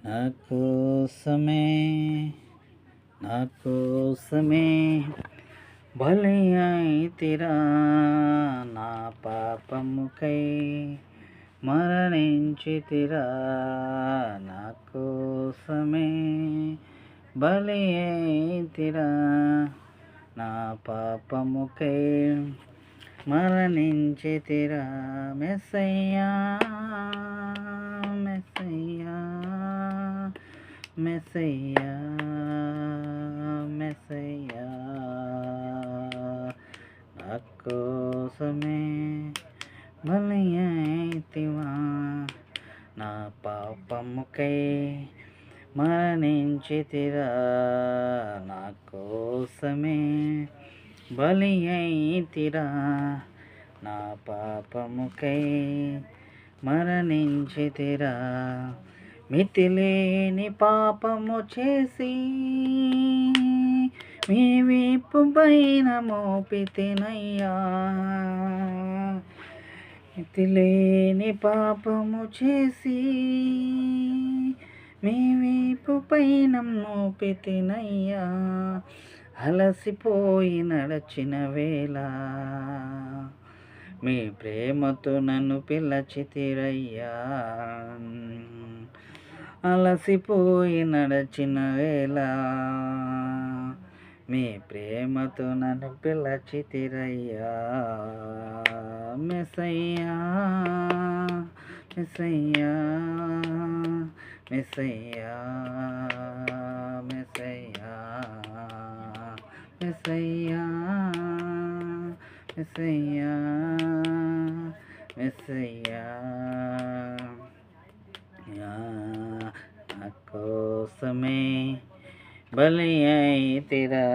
నా కోసమే నా కోసమే బలి అయితిరా, నా పాపముకై మరణించితిరా. నా కోసమే బలి అయితిరా, నా పాపముకై మరణించితిరా. మెస్సయ్యా మెస్సయ్యా మెస్సయ్యా మెస్సయ్యా, నా కోసమే బలి అయితివా, నా పాపముకై మరణించితిరా. నా కోసమే బలి అయితిరా, నా పాపముకై మరణించితిరా. మితిలేని పాపము చేసి మీ వీపు పైన మోపితినయ్యా. మితిలేని పాపము చేసి మీ వీపు పైన మోపితినయ్యా. అలసిపోయి నడచిన వేళ మీ ప్రేమతో నన్ను పిలచితిరయ్యా. అలసిపోయి నడచిన వేళ మీ ప్రేమతో నన్ను పిలచితిరయ్యా. మెస్సయ్యా మెస్సయ్యా మెస్సయ్యా మెస్సయ్యా మెస్సయ్యా మెస్సయ్యా మెస్సయ్యా, నా కోసమే బలి అయితిరా,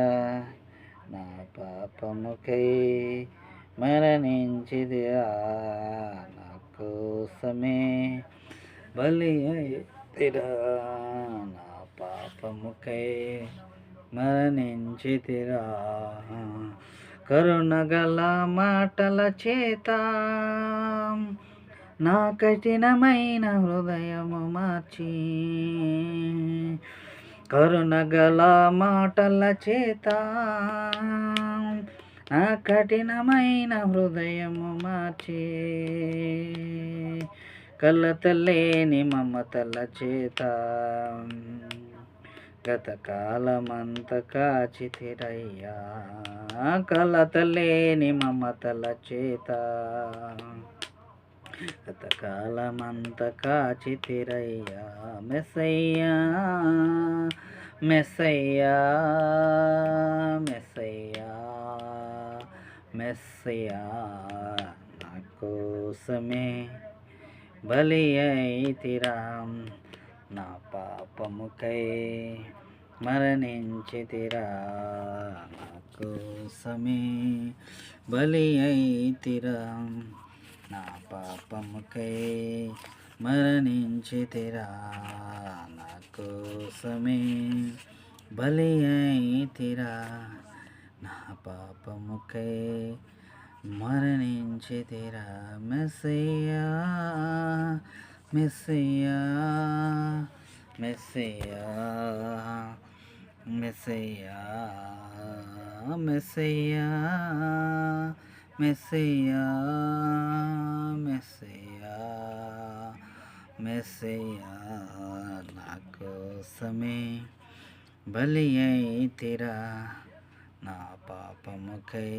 నా పాపముకై మరణించితిరా. నా కోసమే బలి అయితిరా, నా పాపముకై మరణించితిరా. కరుణగల మాటల చేత నా కఠినమైన హృదయము మార్చి, కరుణగల మాటల చేత నా కఠినమైన హృదయము మార్చి, కలతలేని మమతల చేత గతకాలమంత కాచితిరయ్యా. కలతలేని మమతల చేత గతకాలమంత కాచితిరయ్యా. మెస్సయ్యా మెస్సయ్యా మెస్సయ్యా మెస్సయ్యా, నా కోసమే బలి అయితిరా, నా పాపముకై మరణించితిరా. నా కోసమే బలి అయితిరా, నా పాపముకై మరణించితిరా. నా కోసమే బలి అయితిరా, నా పాపముకై మరణించితిరా. మెస్సయ్యా మెస్సయ్యా మెస్సయ్యా మెస్సయ్యా మెస్సయ్యా మెస్సయ్యా మెస్సయ్యా మెస్సయ్యా, నా కోసమే బలి అయితిరా, నా పాపముకై